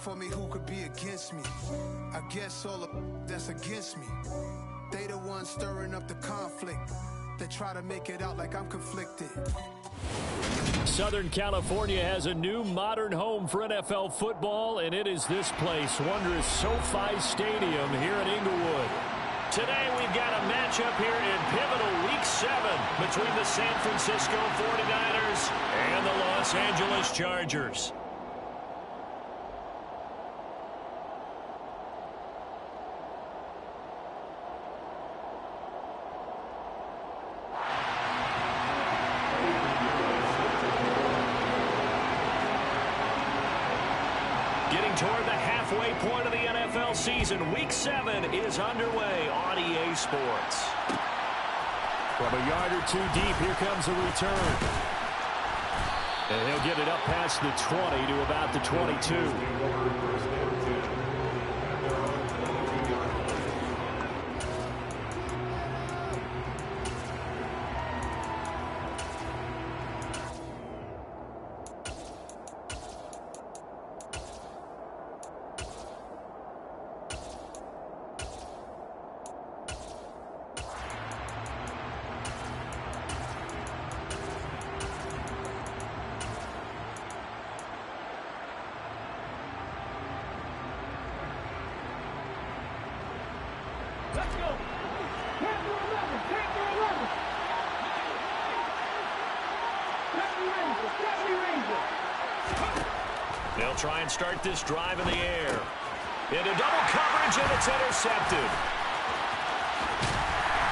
for me, who could be against me? I guess all the that's against me. They the ones stirring up the conflict. They try to make it out like I'm conflicted. Southern California has a new modern home for NFL football, and it is this place, wondrous SoFi Stadium here in Inglewood. Today we've got a matchup here in pivotal Week 7 between the San Francisco 49ers and the Los Angeles Chargers. Getting toward the halfway point of the NFL season, Week 7 is underway on EA Sports. From a yard or two deep, here comes a return. And he'll get it up past the 20 to about the 22. Let's go. Take the 11. Take the 11. Let me Ranger. They'll try and start this drive in the air. Into double coverage, and it's intercepted.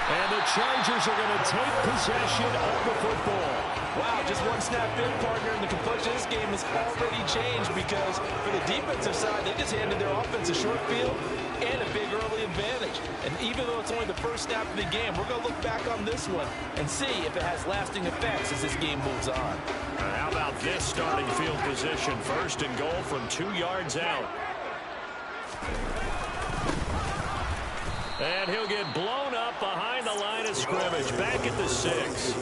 And the Chargers are going to take possession of the football. Wow, just one snap in, partner, and the complexion of this game has already changed because for the defensive side, they just handed their offense a short field and a big early advantage. And even though it's only the first snap of the game, we're going to look back on this one and see if it has lasting effects as this game moves on. How about this starting field position? First and goal from 2 yards out. And he'll get blown up behind the line of scrimmage. Back at the 6.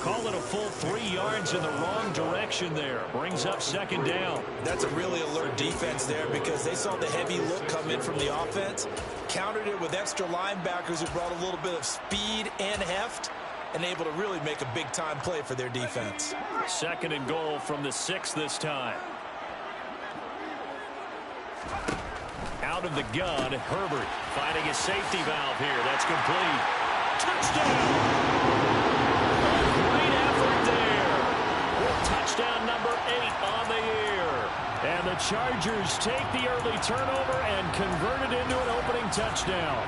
Call it a full 3 yards in the wrong direction there. Brings up second down. That's a really alert defense there because they saw the heavy look come in from the offense, countered it with extra linebackers who brought a little bit of speed and heft, and able to really make a big-time play for their defense. Second and goal from the 6 this time. Out of the gun, Herbert finding his safety valve here. That's complete. Touchdown! Great effort there. With touchdown number 8 on the year. And the Chargers take the early turnover and convert it into an opening touchdown.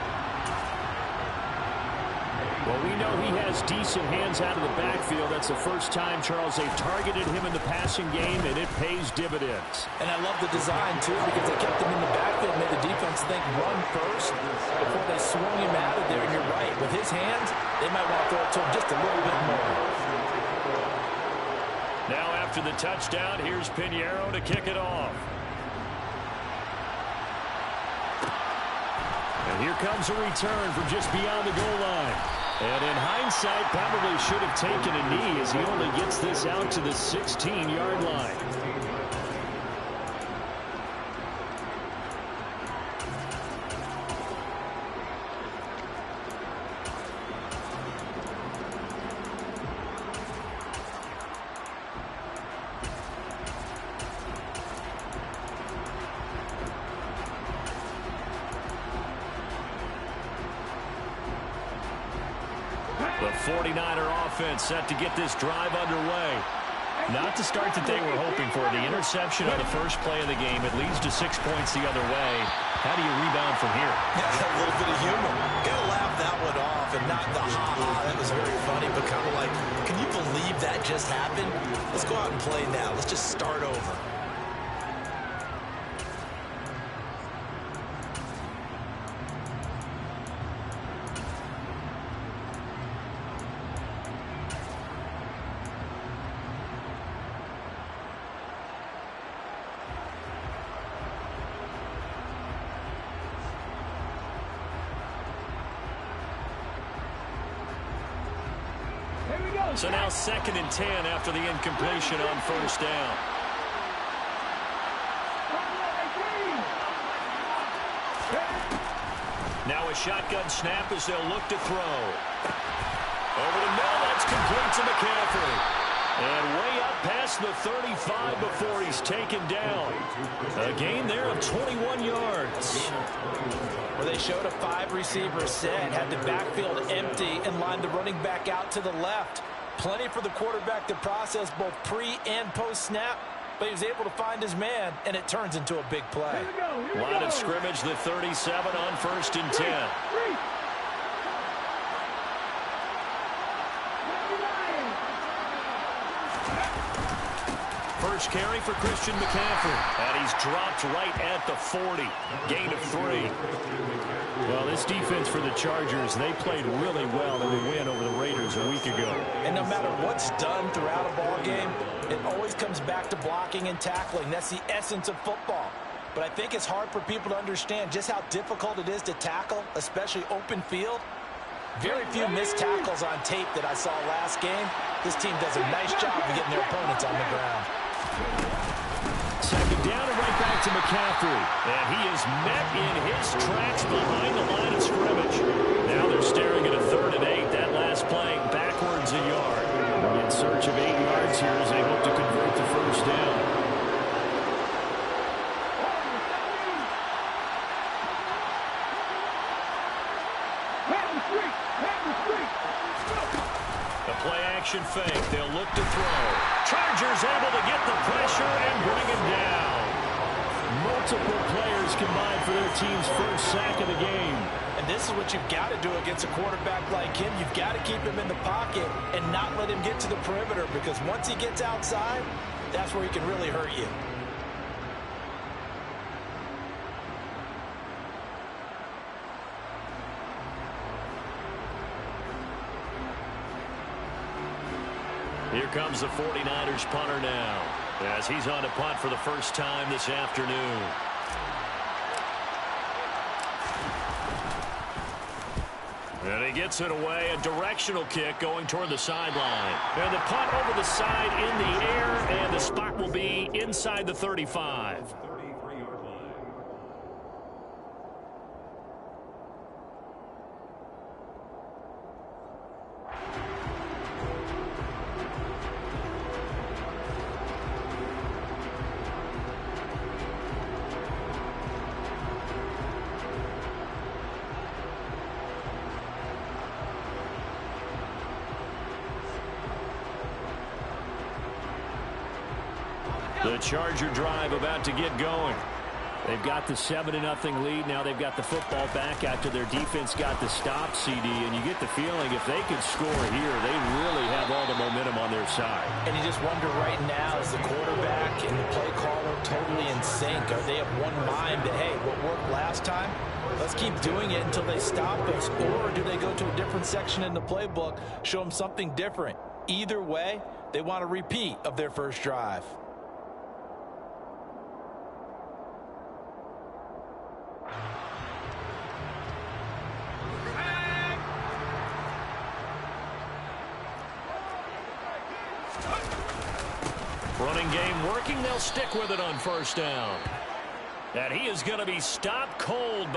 Well, we know he has decent hands out of the backfield. That's the first time, Charles, they've targeted him in the passing game, and it pays dividends. And I love the design, too, because they kept him in the backfield, made the defense think run first before they swung him out of there. And you're right, with his hands, they might want to throw it to him just a little bit more. Now after the touchdown, here's Pinheiro to kick it off. And here comes a return from just beyond the goal line. And in hindsight, probably should have taken a knee as he only gets this out to the 16-yard line. The 49er offense set to get this drive underway. Not the start that they were hoping for. The interception on the first play of the game. It leads to 6 points the other way. How do you rebound from here? Yeah, a little bit of humor. Gotta laugh that one off and not the ha-ha. That was very funny, but kind of like, can you believe that just happened? Let's go out and play now. Let's just start over. So now 2nd and 10 after the incompletion on first down. a shotgun snap as they'll look to throw. Over the middle, that's complete to McCaffrey. And way up past the 35 before he's taken down. A gain there of 21 yards. Well, they showed a 5-receiver set, had the backfield empty, and lined the running back out to the left. Plenty for the quarterback to process both pre- and post-snap, but he was able to find his man, and it turns into a big play. Line of scrimmage, the 37 on 1st and 10. First carry for Christian McCaffrey, and he's dropped right at the 40. Gain of 3. Well, this defense for the Chargers, they played really well in the win over the Raiders a week ago. And no matter what's done throughout a ball game, it always comes back to blocking and tackling. That's the essence of football. But I think it's hard for people to understand just how difficult it is to tackle, especially open field. Very few missed tackles on tape that I saw last game. This team does a nice job of getting their opponents on the ground. Second down and right back to McCaffrey. And he is met in his tracks behind the line of scrimmage. Now they're staring at a 3rd and 8. That last play backwards a yard. In search of 8 yards here as they hope to convert the first down. Action fake. They'll look to throw. Chargers able to get the pressure and bring him down. Multiple players combined for their team's first sack of the game. And this is what you've got to do against a quarterback like him. You've got to keep him in the pocket and not let him get to the perimeter, because once he gets outside, that's where he can really hurt you. Here comes the 49ers punter now, as he's on to punt for the first time this afternoon. And he gets it away, a directional kick going toward the sideline. And the punt over the side in the air, and the spot will be inside the 35. The Charger drive about to get going. They've got the 7-0 lead. Now they've got the football back after their defense got the stop, CD. And you get the feeling if they could score here, they really have all the momentum on their side. And you just wonder right now, is the quarterback and the play caller totally in sync? Are they of one mind that, hey, what worked last time, let's keep doing it until they stop us? Or do they go to a different section in the playbook, show them something different? Either way, they want a repeat of their first drive. Running game working. They'll stick with it on first down. And he is going to be stopped cold.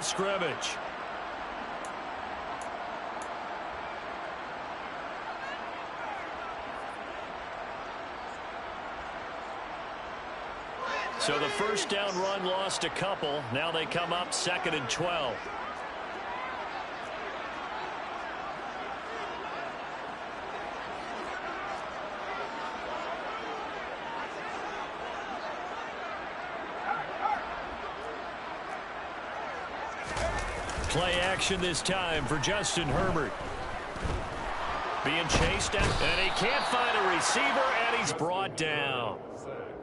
Scrimmage. So the first down run lost a couple. Now they come up 2nd and 12. Play action this time for Justin Herbert. Being chased down, and he can't find a receiver, and he's brought down.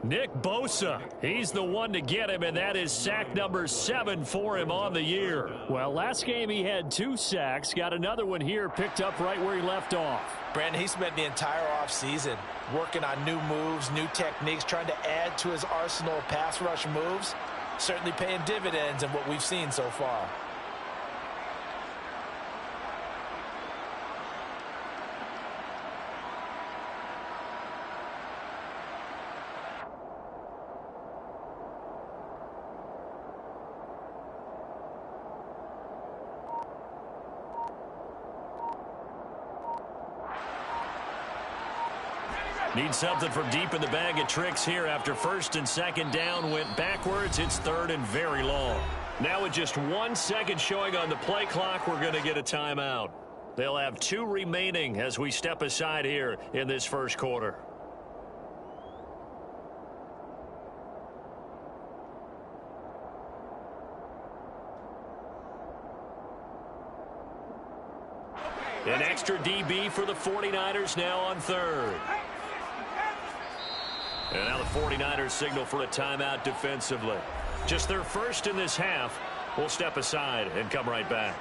Nick Bosa, he's the one to get him, and that is sack number 7 for him on the year. Well, last game he had 2 sacks, got another one here, picked up right where he left off. Brandon, he spent the entire offseason working on new moves, new techniques, trying to add to his arsenal of pass rush moves. Certainly paying dividends in what we've seen so far. Need something from deep in the bag of tricks here after 1st and 2nd down went backwards. It's 3rd and very long. Now with just 1 second showing on the play clock, we're going to get a timeout. They'll have 2 remaining as we step aside here in this first quarter. An extra DB for the 49ers now on 3rd. And now the 49ers signal for a timeout defensively. Just their first in this half. We'll step aside and come right back.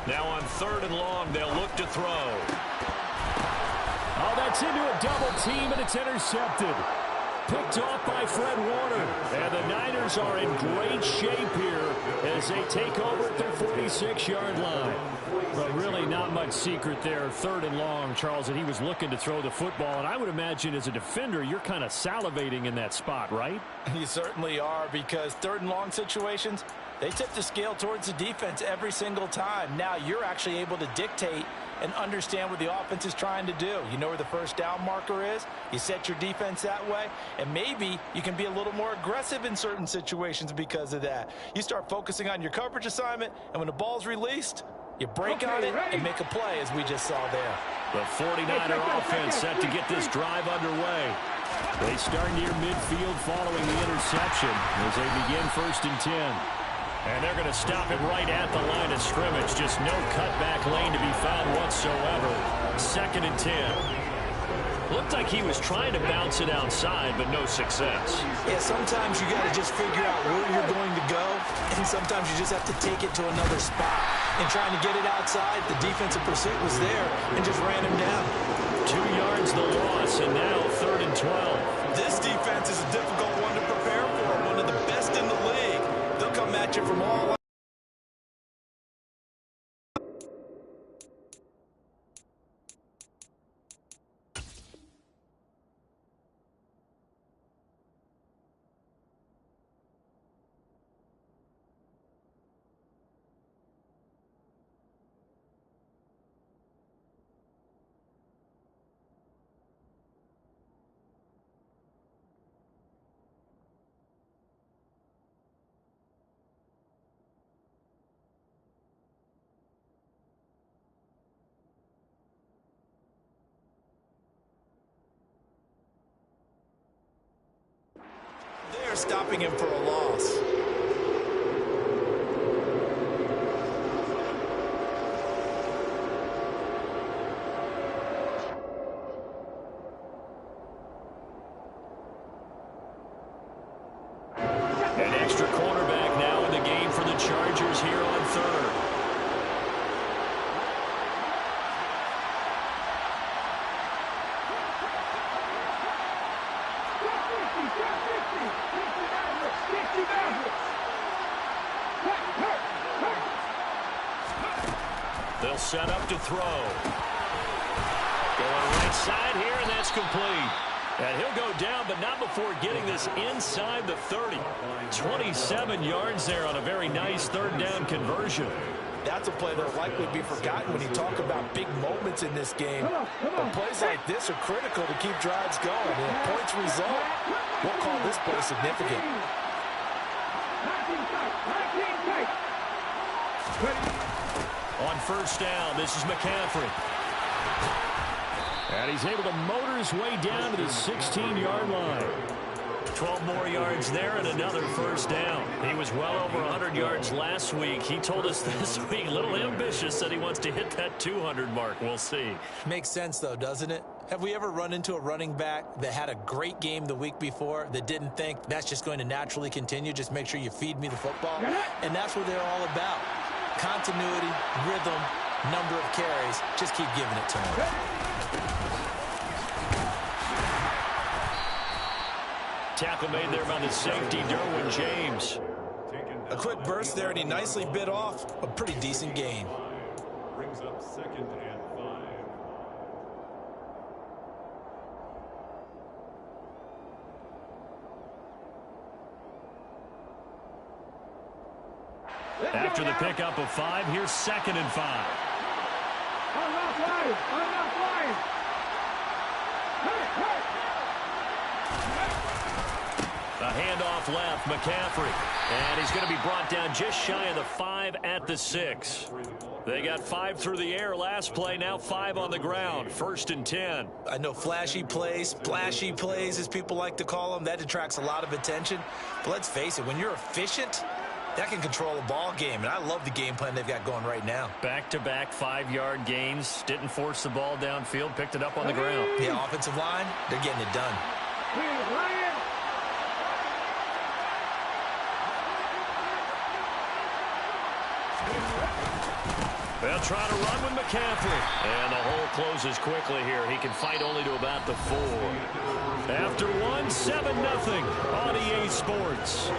Now on 3rd and long, they'll look to throw. Oh, that's into a double team, and it's intercepted. Picked off by Fred Warner. And the Niners are in great shape here as they take over at their 46-yard line. But really not much secret there. 3rd and long, Charles, and he was looking to throw the football. And I would imagine as a defender, you're kind of salivating in that spot, right? You certainly are, because 3rd and long situations, they tip the scale towards the defense every single time. Now you're actually able to dictate and understand what the offense is trying to do. You know where the first down marker is. You set your defense that way, and maybe you can be a little more aggressive in certain situations because of that. You start focusing on your coverage assignment, and when the ball's released, you break on it and make a play, as we just saw there. The 49er offense set to get this drive underway. They start near midfield following the interception as they begin 1st and 10. And they're going to stop it right at the line of scrimmage. Just no cutback lane to be found whatsoever. 2nd and 10. Looked like he was trying to bounce it outside, but no success. Yeah, sometimes you got to just figure out where you're going to go, and sometimes you just have to take it to another spot. And trying to get it outside, the defensive pursuit was there and just ran him down. 2 yards the loss, and now 3rd and 12. This defense is a difficult one to prepare for, one of the best in the league. They'll come at you from all. They're stopping him for a loss. They'll set up to throw. Going right side here, and that's complete. And he'll go down, but not before getting this inside the 30. 27 yards there on a very nice third down conversion. That's a play that will likely be forgotten when you talk about big moments in this game. But plays like this are critical to keep drives going. And if points result, we'll call this play significant. On first down, this is McCaffrey. And he's able to motor his way down to the 16-yard line. 12 more yards there and another first down. He was well over 100 yards last week. He told us this week, a little ambitious, that he wants to hit that 200 mark. We'll see. Makes sense, though, doesn't it? Have we ever run into a running back that had a great game the week before that didn't think that's just going to naturally continue? Just make sure you feed me the football. And that's what they're all about. Continuity, rhythm, number of carries. Just keep giving it to him. Tackle made there by the safety, Derwin James. A quick burst there, and he nicely bit off a pretty decent gain. Brings up 2nd and 5. After the pickup of 5, here's 2nd and 5. I'm not flying. I'm not flying. Hey, hey. A handoff left, McCaffrey. And he's going to be brought down just shy of the 5 at the 6. They got 5 through the air last play, now 5 on the ground. 1st and 10. I know flashy plays, splashy plays, as people like to call them, that attracts a lot of attention. But let's face it, when you're efficient, that can control a ball game. And I love the game plan they've got going right now. Back-to-back 5-yard gains. Didn't force the ball downfield, picked it up on the ground. Yeah, offensive line, they're getting it done. They'll try to run with McCaffrey. And the hole closes quickly here. He can fight only to about the 4. After 1, 7-0 on EA Sports.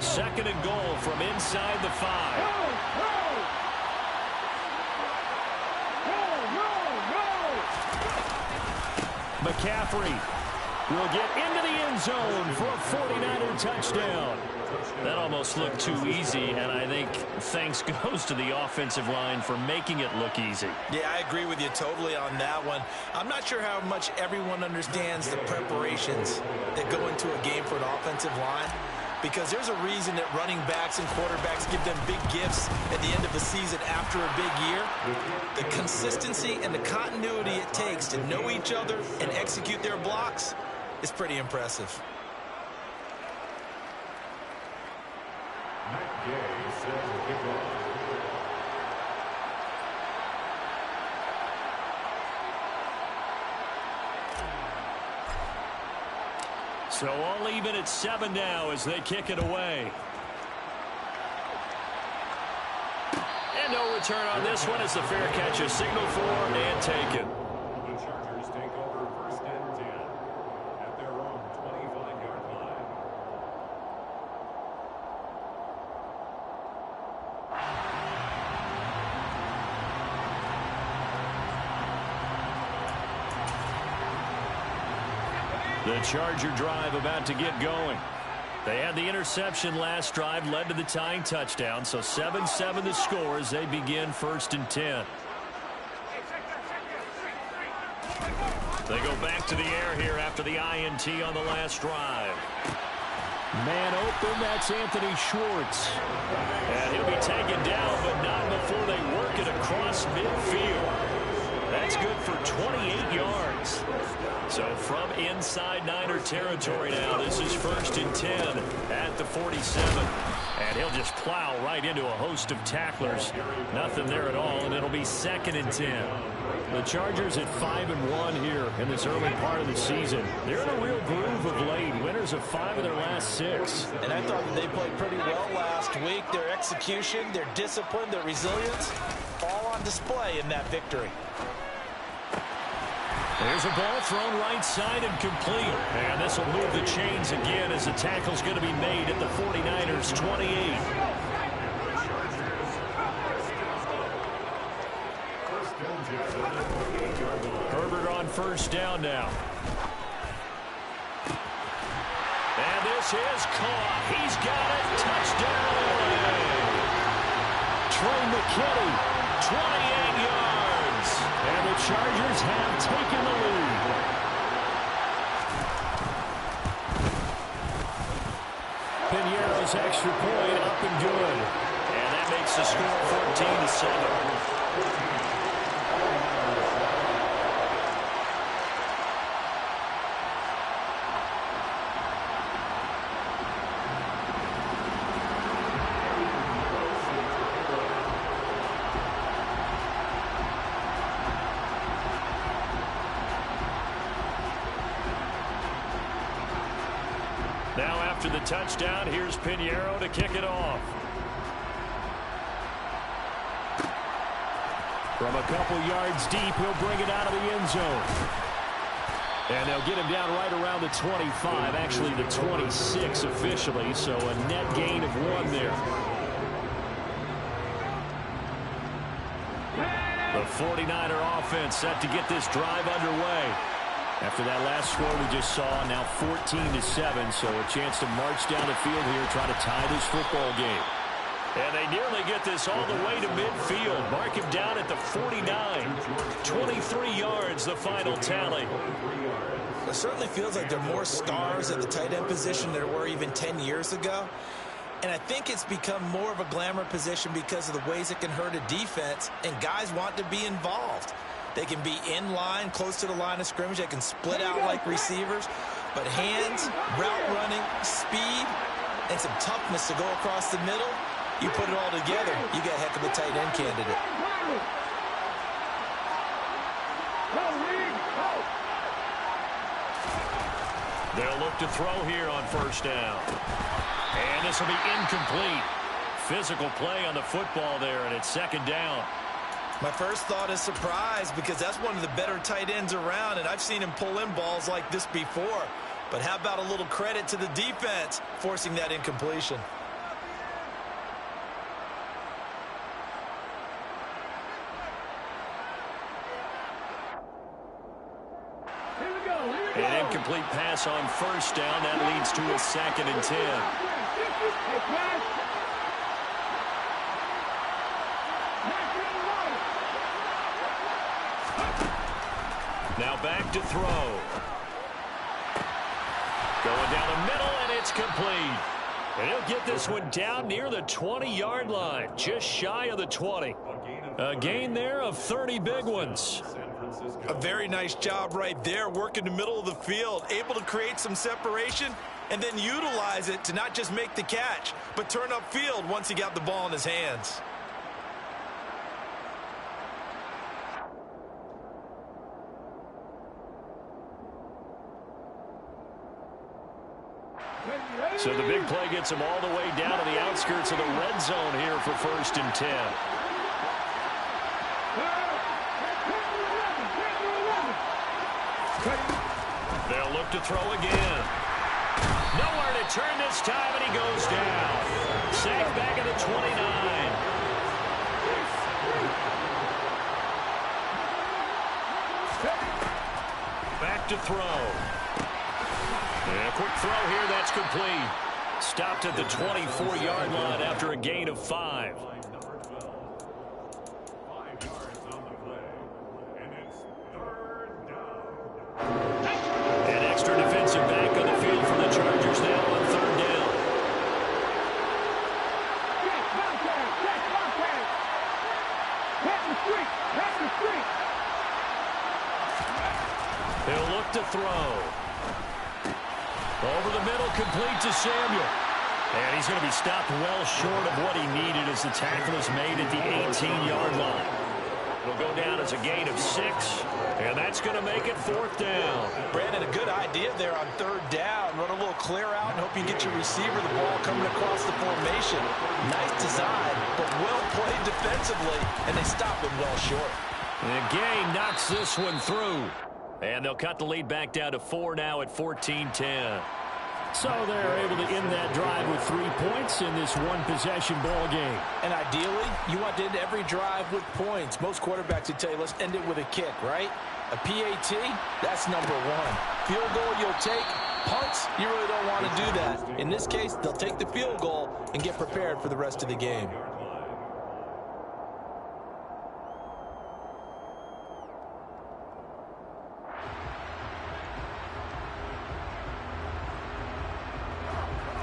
Second and goal from inside the 5. McCaffrey will get into the end zone for a 49er touchdown. That almost looked too easy, and I think thanks goes to the offensive line for making it look easy. Yeah, I agree with you totally on that one. I'm not sure how much everyone understands the preparations that go into a game for an offensive line, because there's a reason that running backs and quarterbacks give them big gifts at the end of the season after a big year. The consistency and the continuity it takes to know each other and execute their blocks is pretty impressive. So all even at 7 now as they kick it away. And no return on this one as the fair catch is signaled for and taken. The Chargers take over 1st and 10 at their own 25-yard line. The Charger drive about to get going. They had the interception last drive, led to the tying touchdown. So 7-7 the score as they begin 1st and 10. They go back to the air here after the INT on the last drive. Man open, that's Anthony Schwartz. And he'll be taken down, but not before they work it across midfield. That's good for 28 yards. So from inside Niner territory now, this is 1st and 10 at the 47. And he'll just plow right into a host of tacklers. Nothing there at all, and it'll be 2nd and 10. The Chargers at 5-1 here in this early part of the season. They're in a real groove of late. Winners of 5 of their last 6. And I thought that they played pretty well last week. Their execution, their discipline, their resilience, all on display in that victory. There's a ball thrown right side and complete. And this will move the chains again as the tackle's going to be made at the 49ers' 28. Herbert on 1st down now. And this is caught. He's got it. Touchdown. Trey McKinney, 28 yards. And the Chargers have taken the lead. Pinheiro's extra point up and good. And that makes the score 14-7. Now after the touchdown, here's Pinheiro to kick it off. From a couple yards deep, he'll bring it out of the end zone. And they'll get him down right around the 25, actually the 26 officially, so a net gain of 1 there. The 49er offense set to get this drive underway. After that last score we just saw, now 14-7, so a chance to march down the field here, try to tie this football game. And they nearly get this all the way to midfield. Mark him down at the 49. 23 yards, the final tally. It certainly feels like there are more stars at the tight end position than there were even 10 years ago. And I think it's become more of a glamour position because of the ways it can hurt a defense, and guys want to be involved. They can be in line, close to the line of scrimmage. They can split out like receivers. But hands, route running, speed, and some toughness to go across the middle, you put it all together, you got a heck of a tight end candidate. They'll look to throw here on 1st down. And this will be incomplete. Physical play on the football there, and it's 2nd down. My first thought is surprise, because that's one of the better tight ends around, and I've seen him pull in balls like this before. But how about a little credit to the defense forcing that incompletion? An incomplete pass on 1st down. That leads to a 2nd and 10. Now back to throw. Going down the middle, and it's complete. And he'll get this one down near the 20-yard line, just shy of the 20. A gain there of 30 big ones. A very nice job right there, working the middle of the field, able to create some separation and then utilize it to not just make the catch, but turn upfield once he got the ball in his hands. So the big play gets him all the way down to the outskirts of the red zone here for 1st and 10. They'll look to throw again. Nowhere to turn this time, and he goes down. Sacked back at the 29. Back to throw. And a quick throw here, that's complete. Stopped at the 24-yard line after a gain of 5. An extra defensive back on the field for the Chargers now on 3rd down. They'll look to throw. Over the middle, complete to Samuel. And he's going to be stopped well short of what he needed as the tackle is made at the 18-yard line. It'll go down as a gain of 6, and that's going to make it 4th down. Brandon, a good idea there on 3rd down. Run a little clear out and hope you get your receiver the ball coming across the formation. Nice design, but well played defensively, and they stop him well short. And Gay knocks this one through. And they'll cut the lead back down to 4 now at 14-10. So they're able to end that drive with 3 points in this one-possession ball game. And ideally, you want to end every drive with points. Most quarterbacks would tell you, let's end it with a kick, right? A PAT, that's #1. Field goal you'll take. Punts, you really don't want to do that. In this case, they'll take the field goal and get prepared for the rest of the game.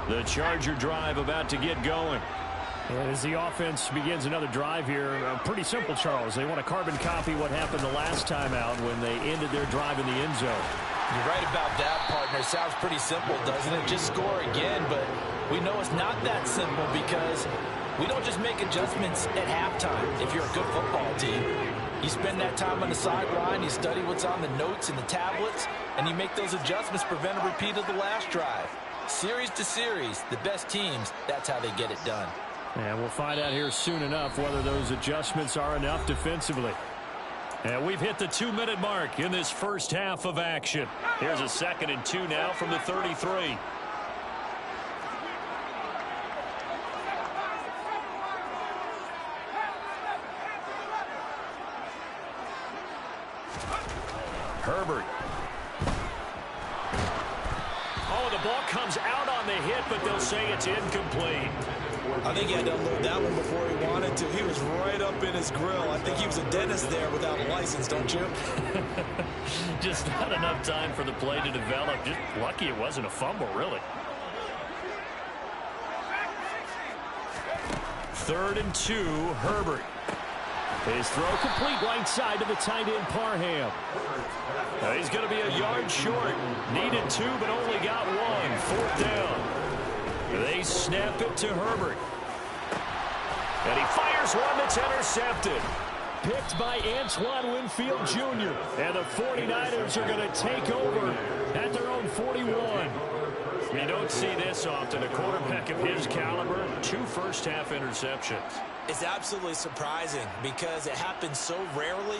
The Charger drive about to get going. And as the offense begins another drive here, pretty simple, Charles. They want to carbon copy what happened the last time out when they ended their drive in the end zone. You're right about that, partner. Sounds pretty simple, doesn't it? Just score again, but we know it's not that simple because we don't just make adjustments at halftime if you're a good football team. You spend that time on the sideline, you study what's on the notes and the tablets, and you make those adjustments to prevent a repeat of the last drive. Series to series, the best teams, that's how they get it done. And we'll find out here soon enough whether those adjustments are enough defensively. And we've hit the 2-minute mark in this first half of action. Here's a 2nd and 2 now from the 33. Herbert. Oh, the ball comes out on the hit, but they'll say it's incomplete. I think he had to unload that one before he wanted to. He was right up in his grill. I think he was a dentist there without a license, don't you? Just not enough time for the play to develop. Just lucky it wasn't a fumble, really. 3rd and 2, Herbert. His throw complete right side to the tight end, Parham. He's going to be a yard short. Needed 2, but only got 1. 4th down. They snap it to Herbert. And he fires one that's intercepted. Picked by Antoine Winfield Jr. And the 49ers are going to take over at their own 41. You don't see this often. A quarterback of his caliber, 2 first-half interceptions. It's absolutely surprising because it happens so rarely.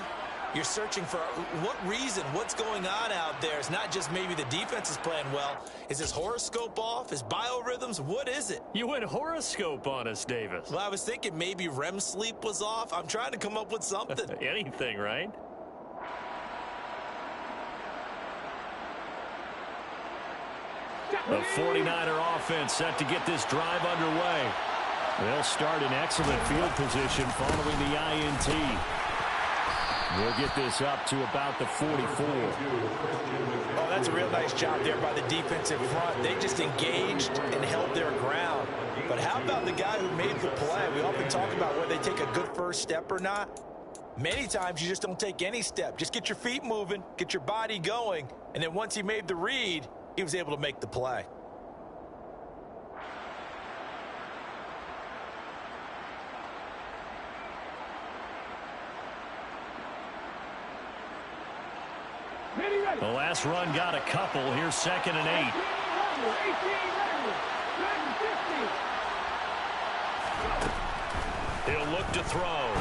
You're searching for what reason, what's going on out there. It's not just maybe the defense is playing well. Is his horoscope off? His biorhythms? What is it? You went horoscope on us, Davis. Well, I was thinking maybe REM sleep was off. I'm trying to come up with something. Anything, right? The 49er offense set to get this drive underway. They'll start in excellent field position following the INT. We'll get this up to about the 44. Oh, that's a real nice job there by the defensive front. They just engaged and held their ground. But how about the guy who made the play? We often talk about whether they take a good first step or not. Many times you just don't take any step. Just get your feet moving, get your body going, and then once he made the read, he was able to make the play. The last run got a couple. Here's 2nd and 8. He'll look to throw.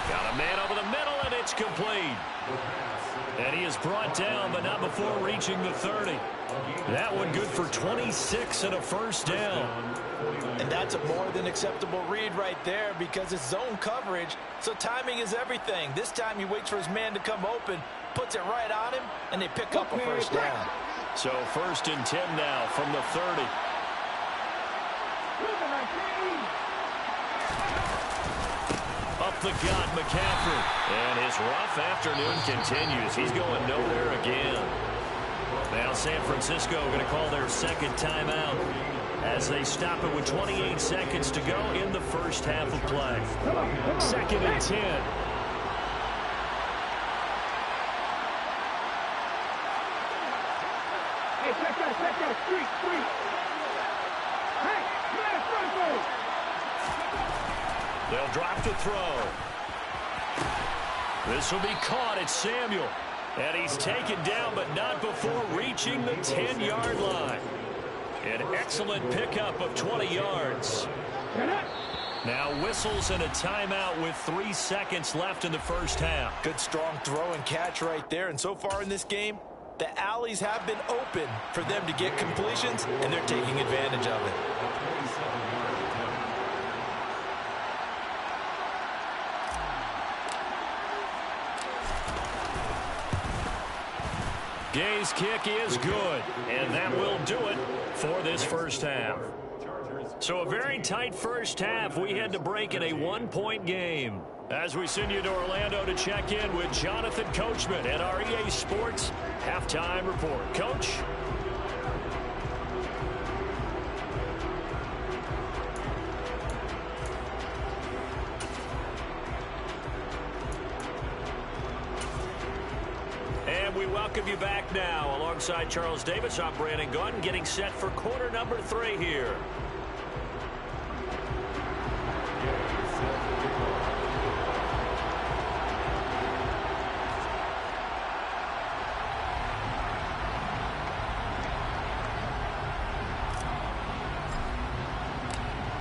Got a man over the middle, and it's complete. And he is brought down, but not before reaching the 30. That one good for 26 and a first down. And that's a more than acceptable read right there because it's zone coverage, so timing is everything. This time he waits for his man to come open, puts it right on him, and they pick up a first down. So 1st and 10 now from the 30. Up the gut, McCaffrey. And his rough afternoon continues. He's going nowhere again. Now San Francisco going to call their 2nd timeout as they stop it with 28 seconds to go in the first half of play. 2nd and 10. Hey, check that, street. They'll drop to throw. This will be caught. It's Samuel. And he's taken down, but not before reaching the 10-yard line. An excellent pickup of 20 yards. Now whistles and a timeout with 3 seconds left in the first half. Good strong throw and catch right there. And so far in this game, the alleys have been open for them to get completions, and they're taking advantage of it. Gay's kick is good, and that will do it for this first half. So a very tight first half. We had to break in a one-point game. As we send you to Orlando to check in with Jonathan Coachman at our EA Sports Halftime Report. Coach? And we welcome you back now. Alongside Charles Davis, I'm Brandon Gaudin, getting set for quarter number 3 here.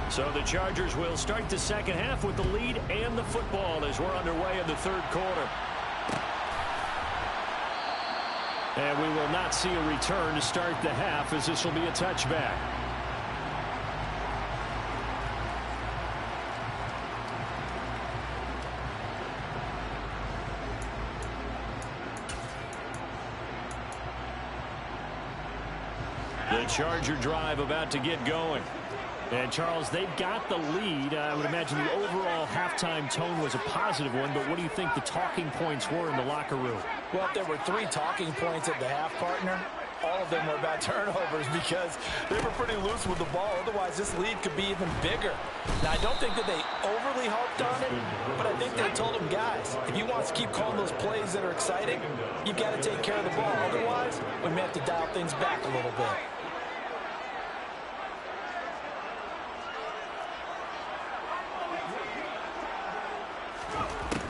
So the Chargers will start the second half with the lead and the football as we're underway in the third quarter. And we will not see a return to start the half, as this will be a touchback. The Charger drive about to get going. And, Charles, they've got the lead. I would imagine the overall halftime tone was a positive one, but what do you think the talking points were in the locker room? Well, if there were 3 talking points at the half, partner, all of them were about turnovers because they were pretty loose with the ball. Otherwise, this lead could be even bigger. Now, I don't think that they overly harped on it, but I think they told them, guys, if you want to keep calling those plays that are exciting, you've got to take care of the ball. Otherwise, we may have to dial things back a little bit.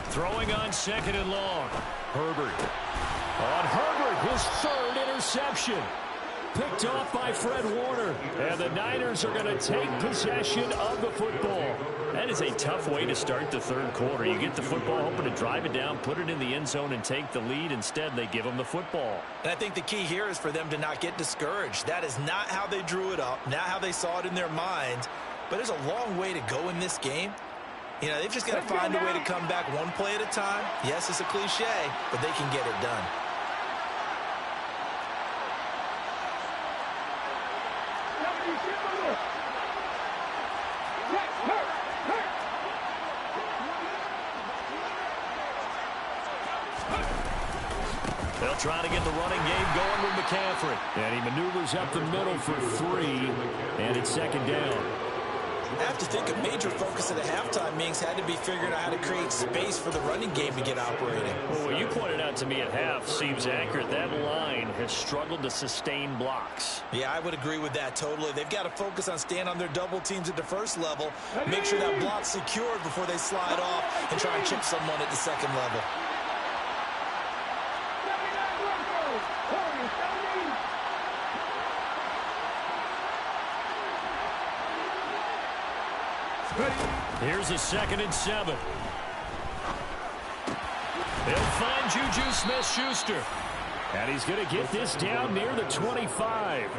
Throwing on second and long. Herbert. On Herbert, his 3rd interception. Picked off by Fred Warner. And the Niners are going to take possession of the football. That is a tough way to start the third quarter. You get the football, hoping to drive it down, put it in the end zone, and take the lead. Instead, they give them the football. And I think the key here is for them to not get discouraged. That is not how they drew it up, not how they saw it in their minds. But there's a long way to go in this game. You know, they've just got to find a way to come back one play at a time. Yes, it's a cliche, but they can get it done. They'll try to get the running game going with McCaffrey. And he maneuvers up the middle for 3, and it's second down. I have to think a major focus of the halftime meetings had to be figuring out how to create space for the running game to get operating. Well, what you pointed out to me at half seems accurate. That line has struggled to sustain blocks. Yeah, I would agree with that totally. They've got to focus on staying on their double teams at the first level, make sure that block's secured before they slide off and try and chip someone at the second level. Here's a 2nd and 7. They'll find Juju Smith-Schuster. And he's going to get this down near the 25.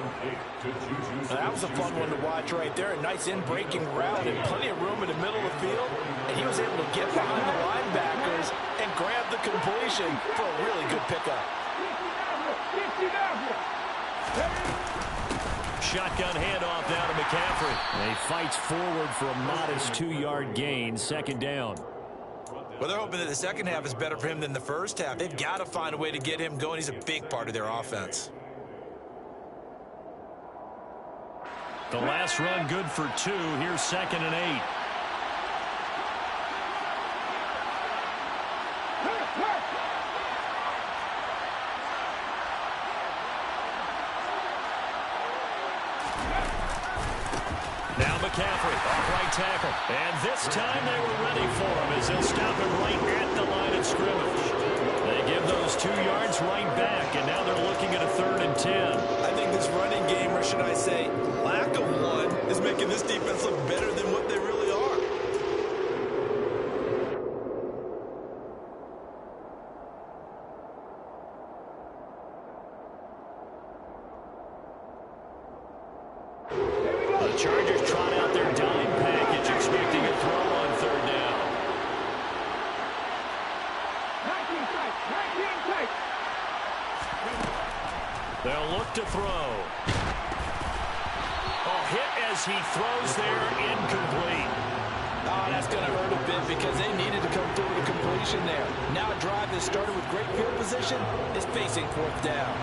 That was a fun one to watch right there. A nice in-breaking route and plenty of room in the middle of the field. And he was able to get behind the linebackers and grab the completion for a really good pickup. Shotgun handoff now to McCaffrey. He fights forward for a modest 2-yard gain, second down. Well, they're hoping that the second half is better for him than the first half. They've got to find a way to get him going. He's a big part of their offense. The last run good for 2. Here's 2nd and 8. McCaffrey off right tackle. And this time they were ready for him as they'll stop him right at the line of scrimmage. They give those 2 yards right back, and now they're looking at a 3rd and 10. I think this running game, or should I say lack of one, is making this defense look better than what they really are. The Chargers trot out their dime package, expecting a throw on 3rd down. They'll look to throw. Hit as he throws there, incomplete. Oh, that's going to hurt a bit because they needed to come through with a completion there. Now a drive that started with great field position is facing 4th down.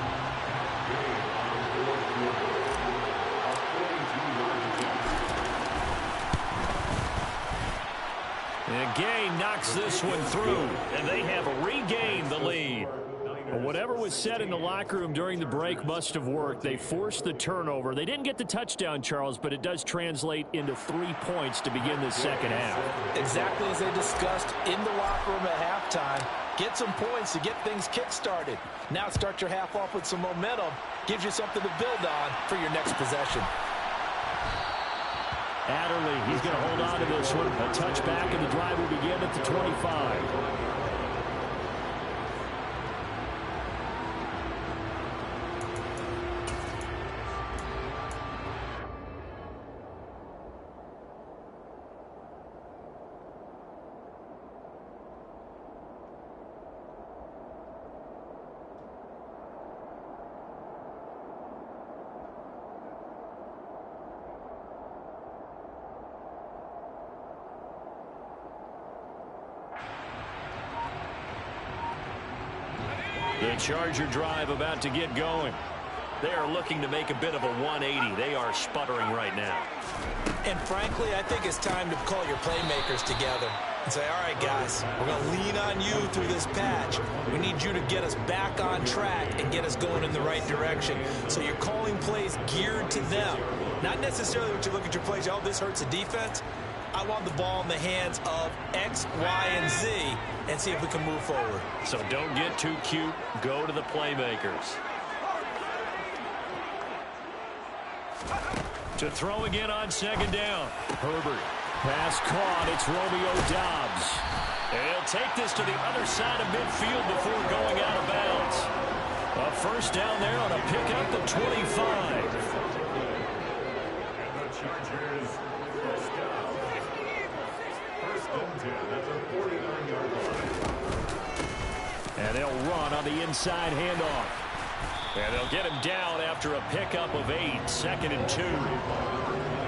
And Gay knocks this one through, and they have regained the lead. Well, whatever was said in the locker room during the break must have worked. They forced the turnover. They didn't get the touchdown, Charles, but it does translate into 3 points to begin the second half. Exactly as they discussed in the locker room at halftime. Get some points to get things kick-started. Now start your half off with some momentum. Gives you something to build on for your next possession. Adderley, he's going to hold on to this one. A touchback, and the drive will begin at the 25. The Charger drive about to get going. They are looking to make a bit of a 180. They are sputtering right now. And frankly, I think it's time to call your playmakers together and say, all right, guys, we're going to lean on you through this patch. We need you to get us back on track and get us going in the right direction. So you're calling plays geared to them. Not necessarily when you look at your plays, oh, this hurts the defense. I want the ball in the hands of X, Y, and Z and see if we can move forward. So don't get too cute. Go to the playmakers. To throw again on 2nd down. Herbert. Pass caught. It's Romeo Doubs. And he'll take this to the other side of midfield before going out of bounds. A 1st down there on a pickup at 25. And the Chargers, 1st down. 1st and 10 at the 49-yard line. And they'll run on the inside handoff. And they'll get him down after a pickup of 8, 2nd and 2.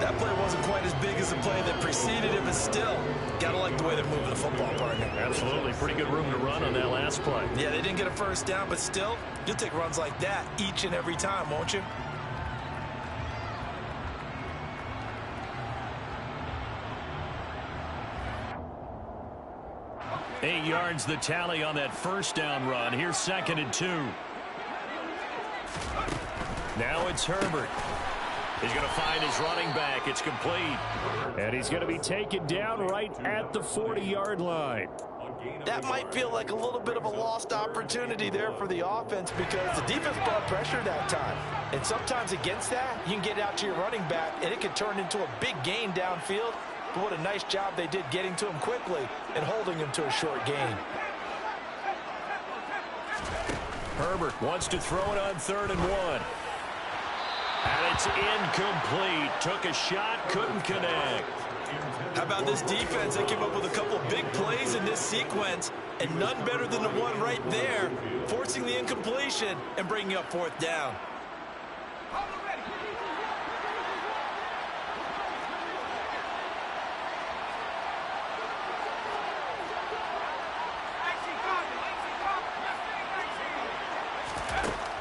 That play wasn't quite as big as the play that preceded it, but still, got to like the way they're moving the football, partner. Absolutely. Pretty good room to run on that last play. Yeah, they didn't get a 1st down, but still, you'll take runs like that each and every time, won't you? Eight yards the tally on that 1st down run. Here's 2nd and 2. Now it's Herbert. He's going to find his running back. It's complete. And he's going to be taken down right at the 40-yard line. That might feel like a little bit of a lost opportunity there for the offense because the defense brought pressure that time. And sometimes against that, you can get out to your running back, and it can turn into a big gain downfield. But what a nice job they did getting to him quickly and holding him to a short gain. Herbert wants to throw it on 3rd and 1. And it's incomplete. Took a shot, couldn't connect. How about this defense? They came up with a couple big plays in this sequence, and none better than the one right there, forcing the incompletion and bringing up 4th down.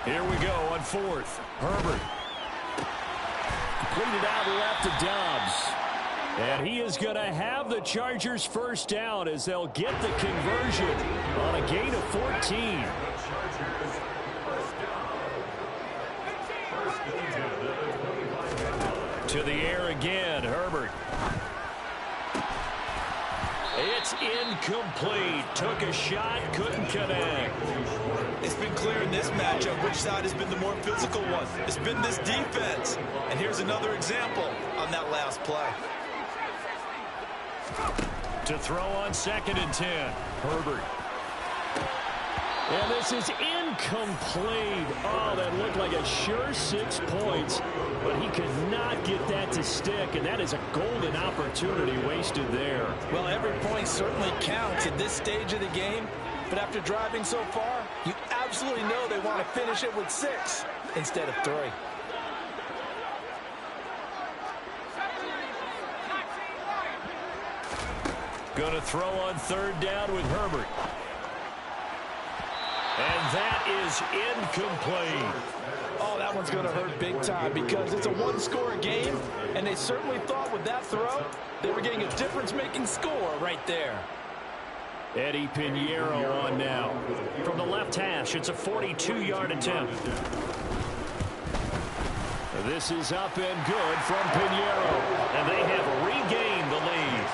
Here we go on 4th. Herbert. Completed out left to Doubs. And he is going to have the Chargers 1st down as they'll get the conversion on a gain of 14. To the air again, Herbert. incomplete. Took a shot, couldn't connect. It's been clear in this matchup which side has been the more physical one. It's been this defense. And here's another example on that last play. To throw on 2nd and 10. Herbert. And this is incomplete. Oh, that looked like a sure 6 points, but he could not get that to stick, and that is a golden opportunity wasted there. Well, every point certainly counts at this stage of the game, but after driving so far, you absolutely know they want to finish it with 6 instead of 3. Going to throw on 3rd down with Herbert. And that is incomplete. Oh, that one's going to hurt big time because it's a one-score game, and they certainly thought with that throw they were getting a difference-making score right there. Eddie Pinheiro on now. From the left hash, it's a 42-yard attempt. This is up and good from Pinheiro, and they have regained the lead.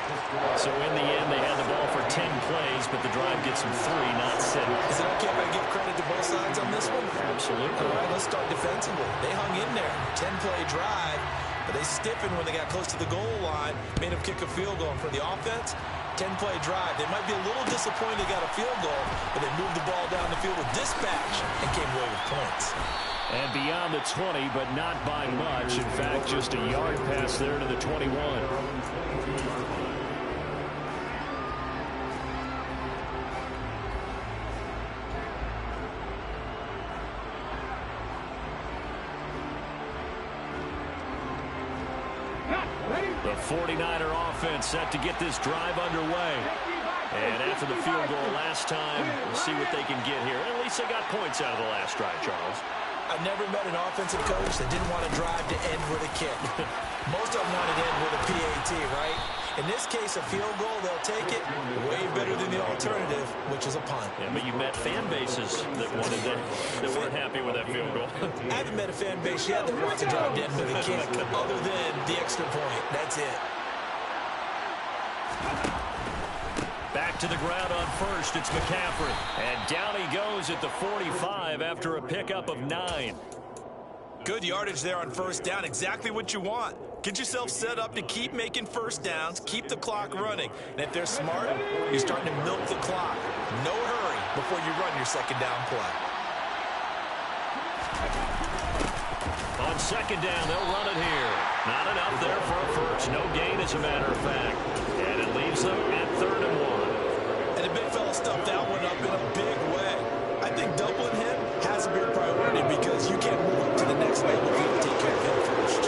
So in the end, they had the ball for 10 plays, but the drive gets them 3, not 6. Is it okay if I give credit to both sides on this one? Absolutely. All right, let's start defensively. They hung in there, 10-play drive, but they stiffened when they got close to the goal line, made them kick a field goal. For the offense, 10-play drive. They might be a little disappointed they got a field goal, but they moved the ball down the field with dispatch and came away with points. And beyond the 20, but not by much. In fact, just a yard pass there to the 21. The 49er offense set to get this drive underway. And after the field goal last time, we'll see what they can get here. At least they got points out of the last drive, Charles. I've never met an offensive coach that didn't want to drive to end with a kick. Most of them wanted to end with a PAT, right? In this case, a field goal, they'll take it way better than the alternative, which is a punt. Yeah, but you met fan bases that wanted that weren't happy with that field goal. I haven't met a fan base yet that wants to drive to end with a kick, other than the extra point. That's it. Back to the ground on 1st, it's McCaffrey. And down he goes at the 45 after a pickup of 9. Good yardage there on 1st down, exactly what you want. Get yourself set up to keep making 1st downs, keep the clock running. And if they're smart, you're starting to milk the clock. No hurry before you run your 2nd down play. On 2nd down, they'll run it here. Not enough there for a first. No gain, as a matter of fact. And it leaves them at 3rd and 1. And the big fella stuffed that one up in a big way. I think doubling him has to be a priority because you can't move up to the next level if you don't take care of him first.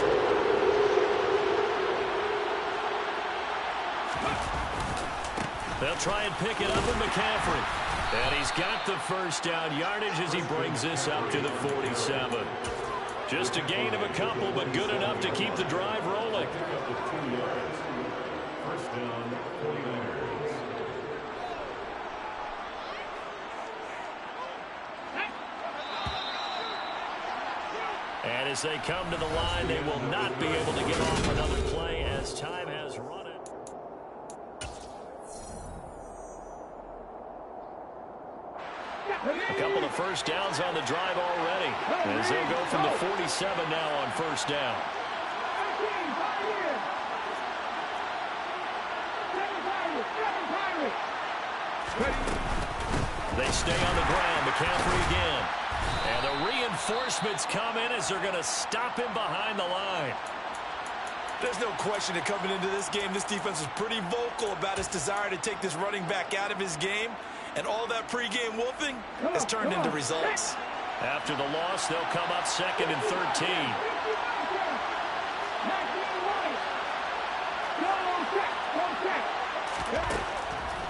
They'll try and pick it up with McCaffrey. And he's got the 1st down yardage as he brings this up to the 47. Just a gain of a couple, but good enough to keep the drive rolling. 1st down, 49ers. And as they come to the line, they will not be able to get off another play as time has run it. A couple of 1st downs on the drive already, as they'll go from the 47 now on 1st down. They stay on the ground. McCaffrey again. And the reinforcements come in as they're going to stop him behind the line. There's no question that coming into this game, this defense is pretty vocal about its desire to take this running back out of his game. And all that pregame wolfing has turned into results. After the loss, they'll come up 2nd and 13.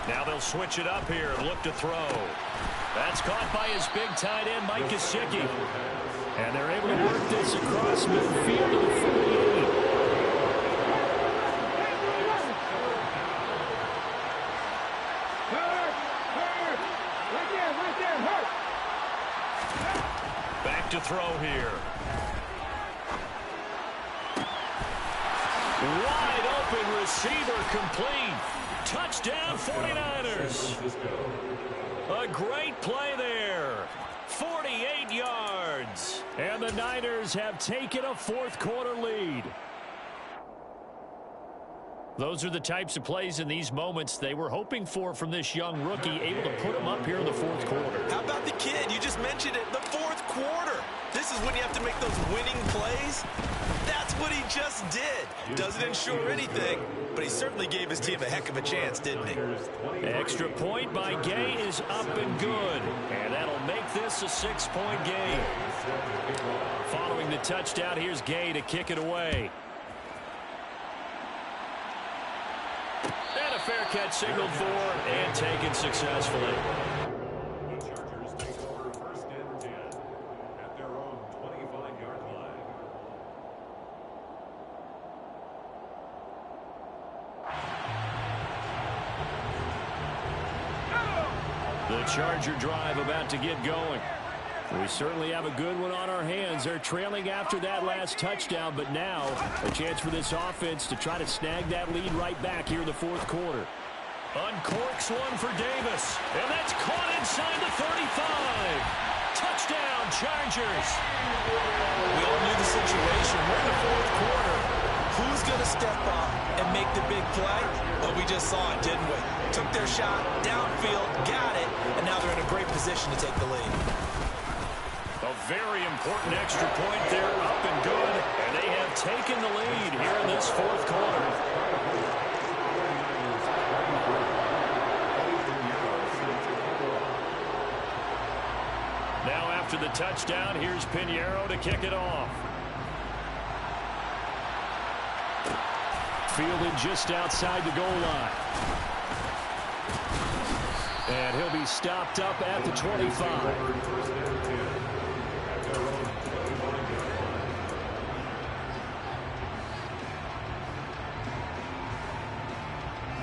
Now they'll switch it up here and look to throw. That's caught by his big tight end, Mike Gesicki. And they're able to work this across midfield to the 48. Back to throw here. Wide open receiver complete. Touchdown, 49ers. A great play there. 48 yards. And the Niners have taken a fourth-quarter lead. Those are the types of plays in these moments they were hoping for from this young rookie, able to put him up here in the fourth quarter. How about the kid? You just mentioned it, the fourth quarter. This is when you have to make those winning plays. That's what he just did. Doesn't ensure anything, but he certainly gave his team a heck of a chance, didn't he? Extra point by Gay is up and good, and that'll make this a 6-point game. Following the touchdown, here's Gay to kick it away. And a fair catch signaled for and taken successfully. The Chargers take over 1st and 10 at their own 25-yard line. The Charger drive about to get going. We certainly have a good one on our hands. They're trailing after that last touchdown, but now a chance for this offense to try to snag that lead right back here in the fourth quarter. Uncorks one for Davis, and that's caught inside the 35. Touchdown, Chargers. We all knew the situation. We're in the fourth quarter. Who's going to step up and make the big play? Well, we just saw it, didn't we? Took their shot, downfield, got it, and now they're in a great position to take the lead. A very important extra point there, up and good, and they have taken the lead here in this fourth quarter. Now after the touchdown, here's Pinheiro to kick it off. Fielded just outside the goal line. And he'll be stopped up at the 25.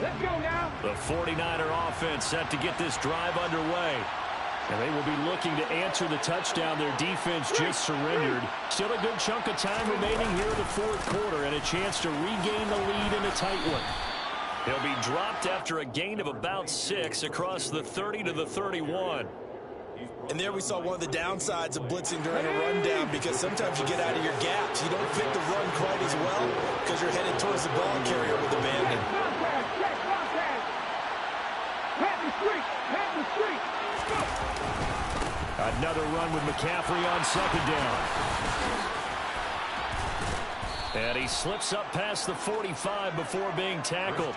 Let's go now. The 49er offense set to get this drive underway. And they will be looking to answer the touchdown their defense just surrendered. Still a good chunk of time remaining here in the fourth quarter and a chance to regain the lead in a tight one. He'll be dropped after a gain of about 6 across the 30 to the 31. And there we saw one of the downsides of blitzing during a rundown, because sometimes you get out of your gaps. You don't fit the run quite as well because you're headed towards the ball carrier with abandon. Another run with McCaffrey on second down. And he slips up past the 45 before being tackled.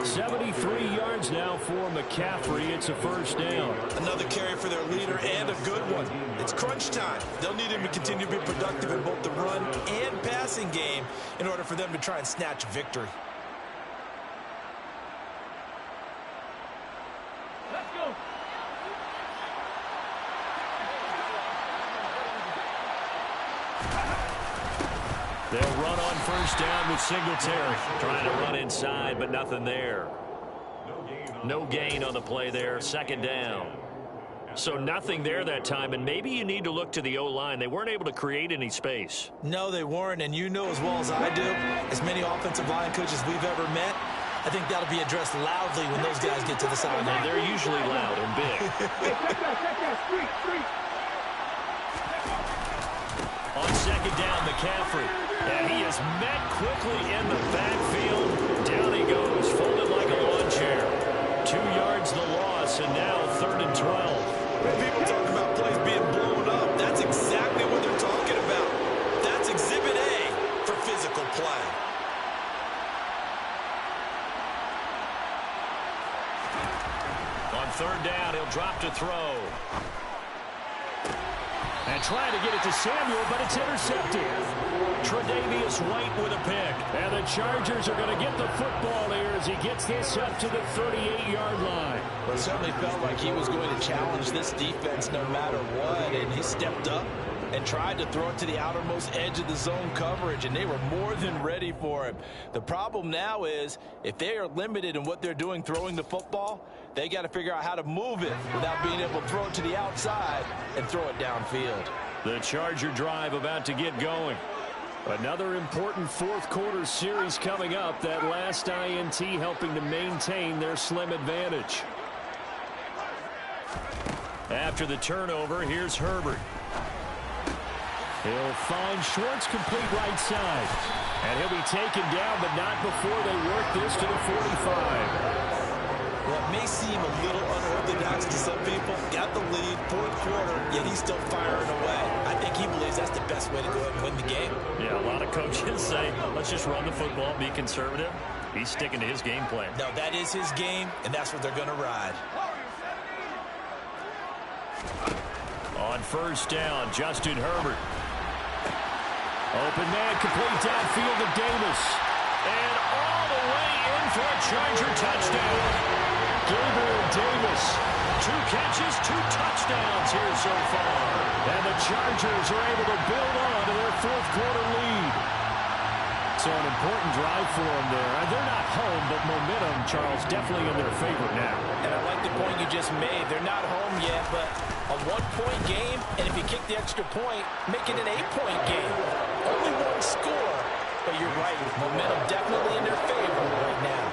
73 yards now for McCaffrey. It's a first down. Another carry for their leader, and a good one. It's crunch time. They'll need him to continue to be productive in both the run and passing game in order for them to try and snatch a victory. Let's go. They'll run on first down with Singletary. Trying to run inside, but nothing there. No gain on the play there. Second down. So nothing there that time, and maybe you need to look to the O-line. They weren't able to create any space. No, they weren't, and you know as well as I do, as many offensive line coaches we've ever met, I think that'll be addressed loudly when those guys get to the sideline. They're usually loud and big. Hey, check that, street. On second down, McCaffrey. And he is met quickly in the backfield. Down he goes, folded like a lawn chair. 2 yards the loss, and now 3rd and 12. When people talk about plays being blown up, that's exactly what they're talking about. That's Exhibit A for physical play. On 3rd down, he'll drop to throw. And trying to get it to Samuel, but it's intercepted. Tre'Davious White with a pick. And the Chargers are going to get the football here as he gets this up to the 38-yard line. Well, it certainly felt like he was going to challenge this defense no matter what, and he stepped up and tried to throw it to the outermost edge of the zone coverage, and they were more than ready for him. The problem now is, if they are limited in what they're doing throwing the football, they got to figure out how to move it without being able to throw it to the outside and throw it downfield. The Charger drive about to get going. Another important fourth quarter series coming up. That last INT helping to maintain their slim advantage. After the turnover, here's Herbert. He'll find Schwartz complete right side. And he'll be taken down, but not before they work this to the 45. Well, it may seem a little unorthodox to some people. Got the lead, fourth quarter, yet he's still firing away. I think he believes that's the best way to go ahead and win the game. Yeah, a lot of coaches say, let's just run the football, be conservative. He's sticking to his game plan. No, that is his game, and that's what they're going to ride. On first down, Justin Herbert. Open man, complete downfield to Davis. And all the way in for a Charger touchdown. Gabriel Davis. 2 catches, 2 touchdowns here so far. And the Chargers are able to build on to their fourth quarter lead. So an important drive for them there. And they're not home, but momentum, Charles, definitely in their favor now. And I like the point you just made. They're not home yet, but a 1-point game, and if you kick the extra point, make it an 8-point game. Only 1 score, but you're right. Momentum definitely in their favor right now.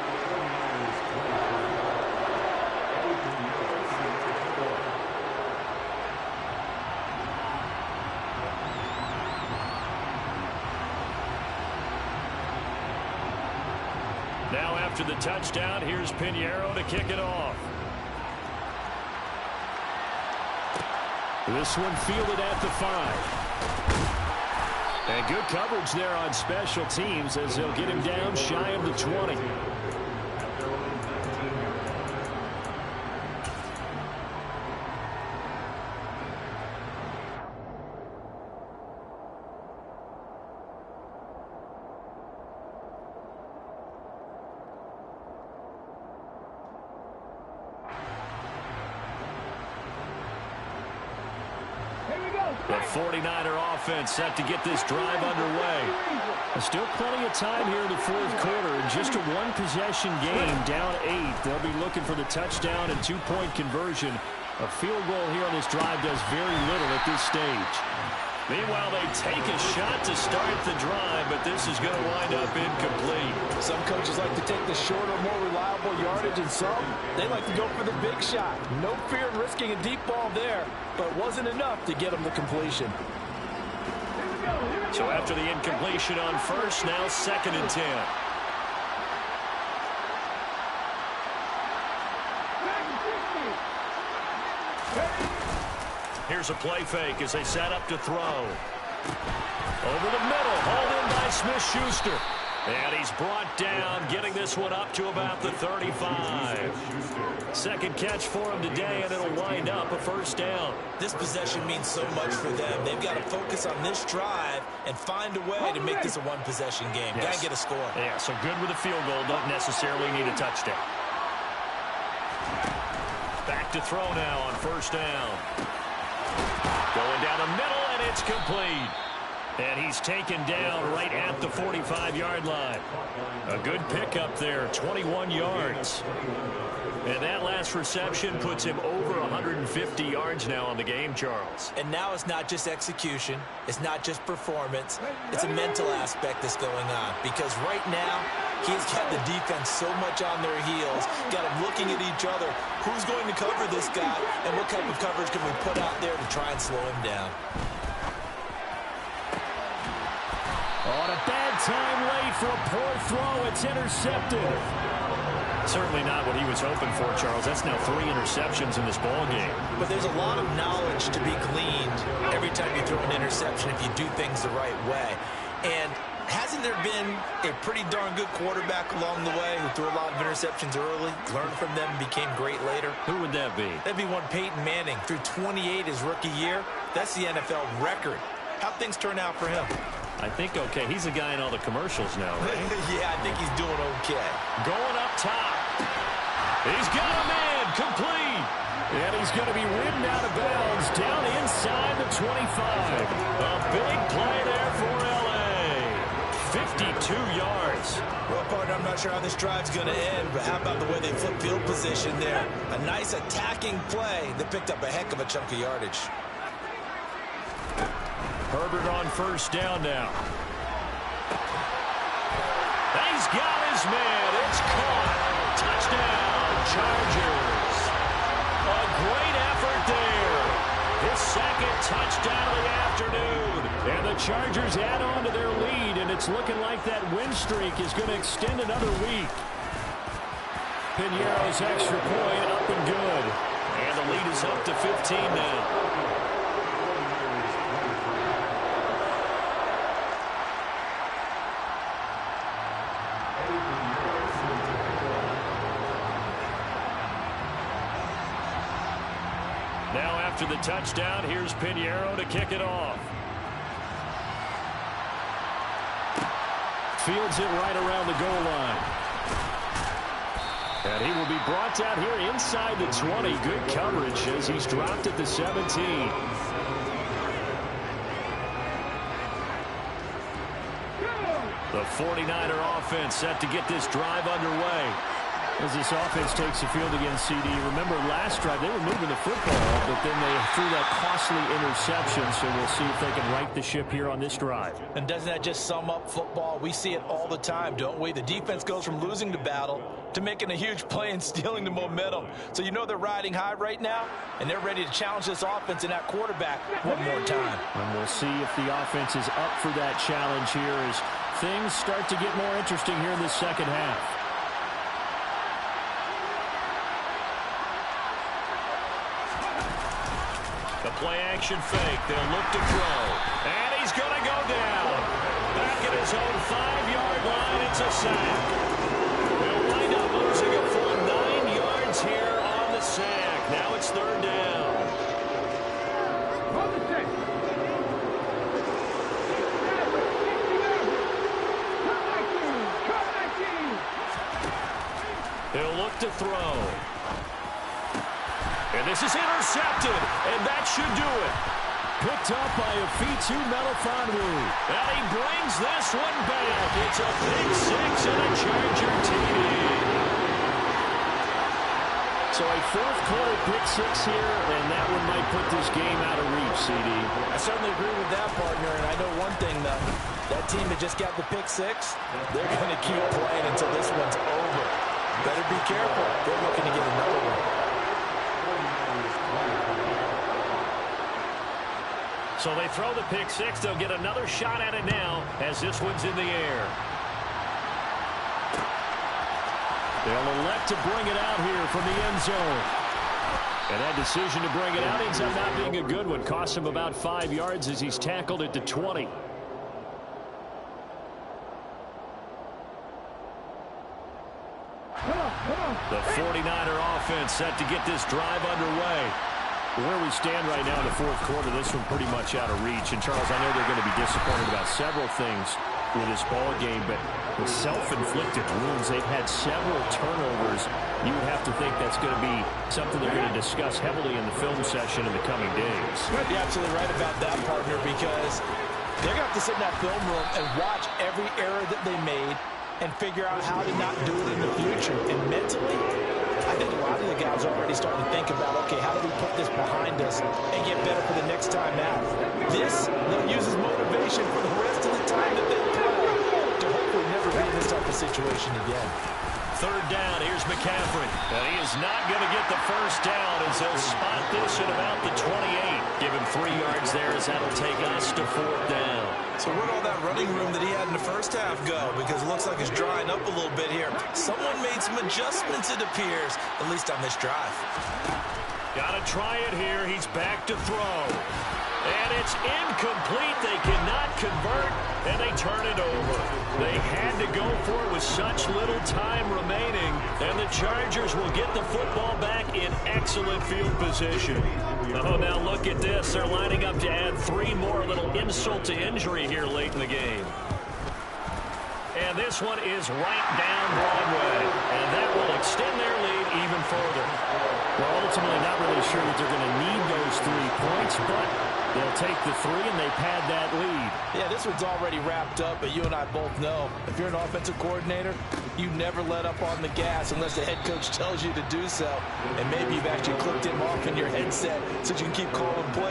Now after the touchdown, here's Pinheiro to kick it off. This one fielded at the 5. And good coverage there on special teams as they'll get him down shy of the 20. The 49er offense set to get this drive underway. Still plenty of time here in the fourth quarter. Just a one-possession game, down 8. They'll be looking for the touchdown and 2-point conversion. A field goal here on this drive does very little at this stage. Meanwhile, they take a shot to start the drive, but this is going to wind up incomplete. Some coaches like to take the shorter, more reliable yardage, and some, they like to go for the big shot. No fear in risking a deep ball there, but it wasn't enough to get them the completion. So after the incompletion on first, now 2nd and 10. Here's a play fake as they set up to throw. Over the middle, hauled in by Smith-Schuster. And he's brought down, getting this one up to about the 35. Second catch for him today, and it'll wind up a first down. This possession means so much for them. They've got to focus on this drive and find a way to make this a one-possession game. Yes. Got to get a score. Yeah, so good with a field goal. Don't necessarily need a touchdown. Back to throw now on first down. Going down the middle, and it's complete. And he's taken down right at the 45-yard line. A good pickup there, 21 yards. And that last reception puts him over 150 yards now on the game, Charles. And now it's not just execution. It's not just performance. It's a mental aspect that's going on. Because right now, he's got the defense so much on their heels. Got them looking at each other. Who's going to cover this guy? And what type of coverage can we put out there to try and slow him down? On a bad time late for a poor throw. It's intercepted. Certainly not what he was hoping for, Charles. That's now 3 interceptions in this ball game. But there's a lot of knowledge to be gleaned every time you throw an interception if you do things the right way. And hasn't there been a pretty darn good quarterback along the way who threw a lot of interceptions early, learned from them, and became great later? Who would that be? That'd be one Peyton Manning. Threw 28 his rookie year. That's the NFL record. How'd things turn out for him? I think okay. He's a guy in all the commercials now, right? Yeah, I think he's doing okay. Going up top. He's got a man complete. And he's going to be ridden out of bounds down inside the 25. A big play there for L.A. 52 yards. Well, partner, I'm not sure how this drive's going to end, but how about the way they flip field position there? A nice attacking play that picked up a heck of a chunk of yardage. Herbert on first down now. He's got his man. It's caught. Touchdown, Chargers. A great effort there. His second touchdown of the afternoon. And the Chargers add on to their lead, and it's looking like that win streak is going to extend another week. Piñeiro's extra point up and good. And the lead is up to 15 now. Now after the touchdown, here's Piñeiro to kick it off. Fields it right around the goal line. And he will be brought down here inside the 20. Good coverage as he's dropped at the 17. The 49er offense set to get this drive underway. As this offense takes the field against CD, remember last drive they were moving the football, but then they threw that costly interception, so we'll see if they can right the ship here on this drive. And doesn't that just sum up football? We see it all the time, don't we? The defense goes from losing the battle to making a huge play and stealing the momentum. So you know they're riding high right now, and they're ready to challenge this offense and that quarterback one more time. And we'll see if the offense is up for that challenge here as things start to get more interesting here in the second half. The play-action fake. They'll look to throw. And he's going to go down. Back at his own 5-yard line. It's a sack. They'll wind up losing a full 9 yards here on the sack. Now it's third down. They'll look to throw. And this is intercepted, and that should do it. Picked up by a Fitu Melifonwu. And he brings this one back. It's a big 6 and a Charger TD. So a fourth-quarter pick 6 here, and that one might put this game out of reach, CD. I certainly agree with that, partner, and I know one thing, though. That team that just got the pick 6, they're going to keep playing until this one's over. Better be careful. They're looking to get another one. So they throw the pick 6. They'll get another shot at it now as this one's in the air. They'll elect to bring it out here from the end zone. And that decision to bring it out ends up not being a good one. Costs him about 5 yards as he's tackled at the 20. The 49er offense set to get this drive underway. Where we stand right now in the fourth quarter, this one pretty much out of reach. And, Charles, I know they're going to be disappointed about several things with this ball game, but the self-inflicted wounds, they've had several turnovers. You would have to think that's going to be something they're going to discuss heavily in the film session in the coming days. You're absolutely right about that, partner, because they're going to have to sit in that film room and watch every error that they made and figure out how to not do it in the future. And mentally, I think a lot of the guys are already starting to think about, okay, how do we put this behind us and get better for the next time out? This, they'll use as motivation for the rest of the time that they play to hopefully never be in this type of situation again. Third down, here's McCaffrey. And he is not going to get the first down as they'll spot this at about the 28. Give him 3 yards there as that'll take us to fourth down. So where'd all that running room that he had in the first half go? Because it looks like it's drying up a little bit here. Someone made some adjustments, it appears, at least on this drive. Got to try it here. He's back to throw. And it's incomplete. They cannot convert, and they turn it over. They had to go for it with such little time remaining, and the Chargers will get the football back in excellent field position. Oh, now look at this. They're lining up to add 3 more, a little insult to injury here late in the game. And this one is right down Broadway, and that will extend their lead even further. We're ultimately not really sure that they're going to need those 3 points, but they'll take the 3 and they pad that lead. Yeah, this one's already wrapped up, but you and I both know if you're an offensive coordinator, you never let up on the gas unless the head coach tells you to do so. And maybe you've actually clicked him off in your headset so you can keep calling plays.